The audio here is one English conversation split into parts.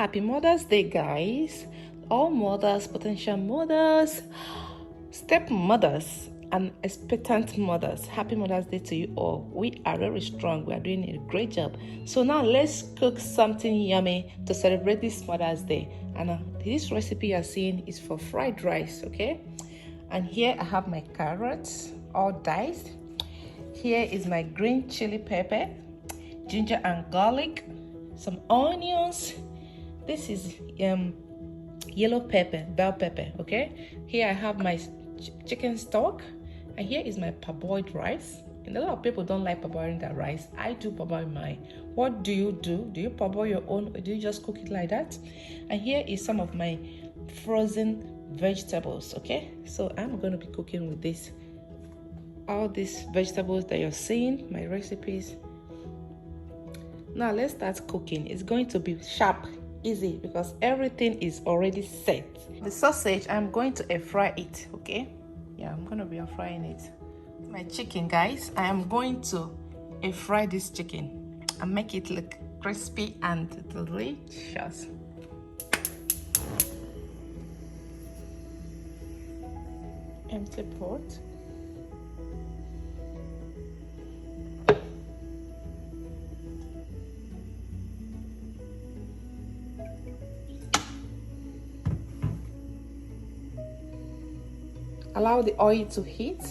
Happy Mother's Day, guys. All mothers, potential mothers, stepmothers, and expectant mothers. Happy Mother's Day to you all. We are very strong. We are doing a great job. So now let's cook something yummy to celebrate this Mother's Day. And this recipe you're seeing is for fried rice, okay? And here I have my carrots all diced. Here is my green chili pepper, ginger and garlic, some onions. This is yellow pepper, bell pepper, okay? Here I have my chicken stock, and here is my parboiled rice. And a lot of people don't like parboiling their rice. I do parboil mine. What do you do? Do you parboil your own, or do you just cook it like that? And here is some of my frozen vegetables, okay? So I'm going to be cooking with this. All these vegetables that you're seeing, my recipes. Now let's start cooking. It's going to be sharp, easy, because everything is already set. The sausage, I'm going to air fry it, okay? Yeah, I'm going to be air frying it. My chicken, guys, I am going to air fry this chicken and make it look crispy and delicious. Empty pot. Allow the oil to heat,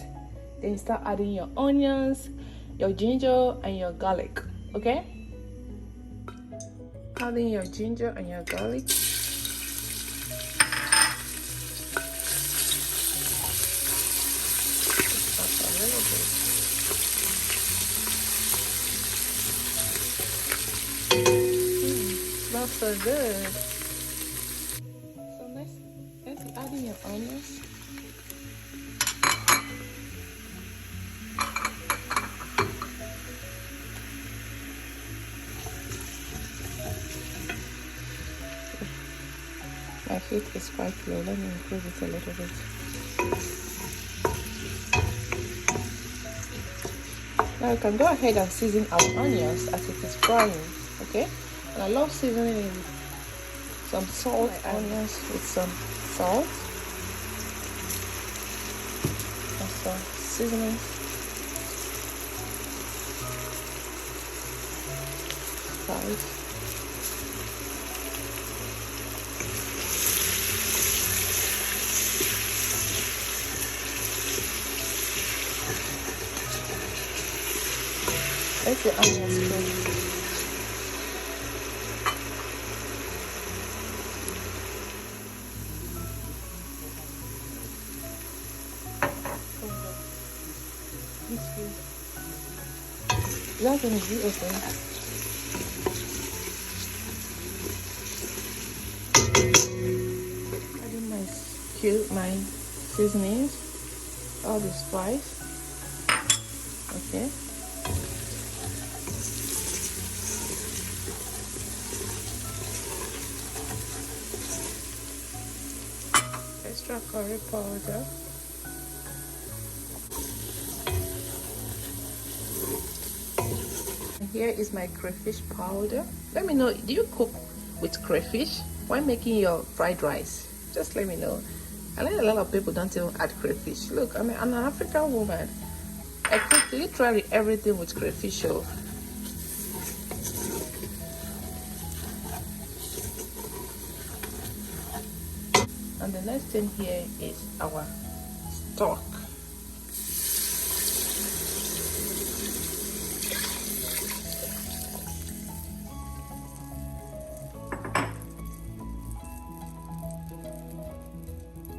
then start adding your onions, your ginger, and your garlic, okay? Adding your ginger and your garlic. Just a little bit. Smells so good. So let's add in your onions. My heat is quite low. Let me improve it a little bit. Now you can go ahead and season our onions as it is frying, okay? And I love seasoning it with some salt, onions with some salt, and some seasoning. Spice. Let the onions cook. That's going to be open. Adding my seasonings, all the spice. Okay. Extra curry powder. And here is my crayfish powder. Let me know, do you cook with crayfish when making your fried rice? Just let me know. I know a lot of people don't even add crayfish. Look, I'm an African woman. I cook literally everything with crayfish. And the next thing here is our stock.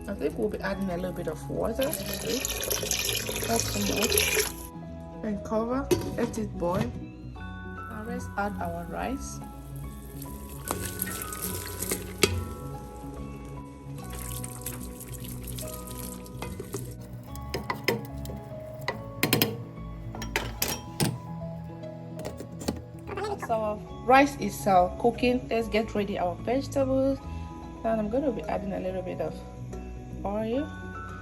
I think we'll be adding a little bit of water to it, not too much, and cover, let it boil. Now let's add our rice. So our rice is cooking. Let's get ready our vegetables. And I'm going to be adding a little bit of oil.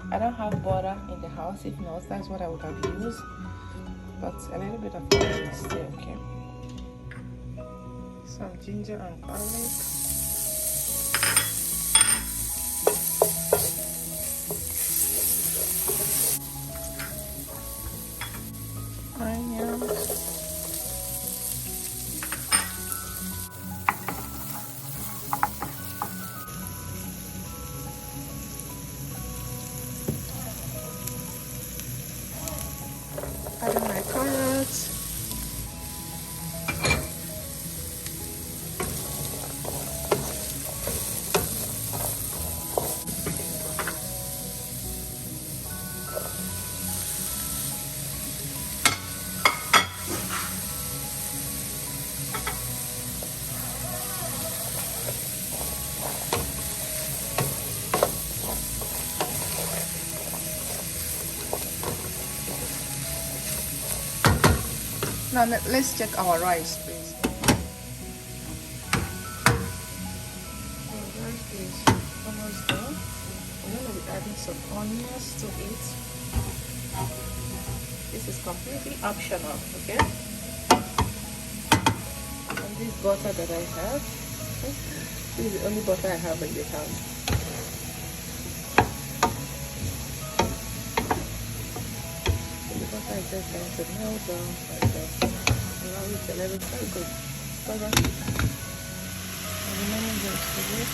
I don't have butter in the house. If not, that's what I would have used. But a little bit of oil is still okay. Some ginger and garlic. Now let's check our rice, please. Our rice is almost done. I'm going to be adding some onions to it. This is completely optional, okay? And this butter that I have, this is the only butter I have in the house. I just going to melt down like that. Allow it to let it so good. Cover. And remember just to this.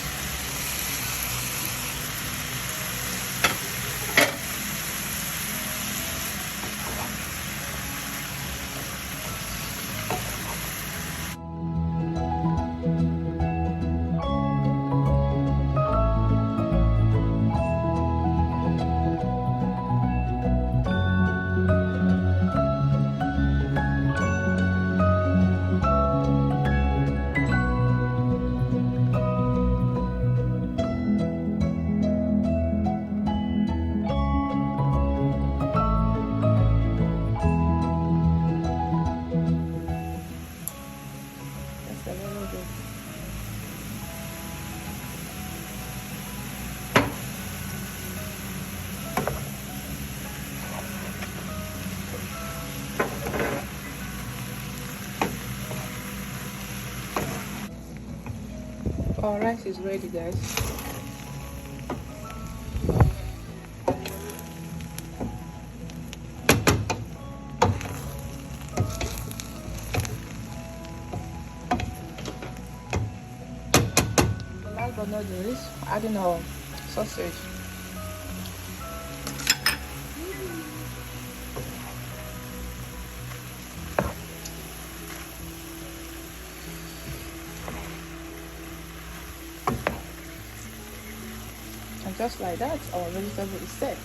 Our rice is ready, guys. Last but not least, adding our sausage. And just like that, our vegetable is set.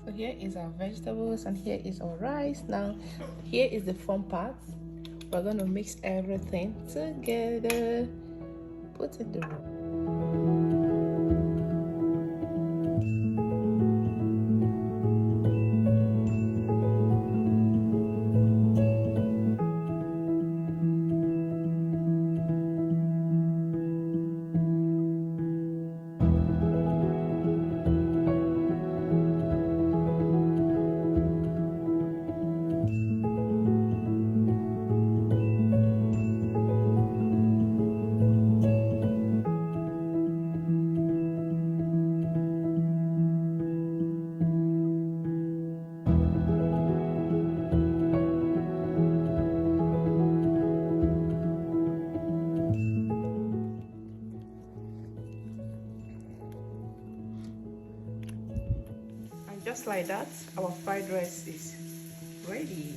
So here is our vegetables and here is our rice. Now, here is the fun part. We're going to mix everything together. Put in the room. Just like that, our fried rice is ready.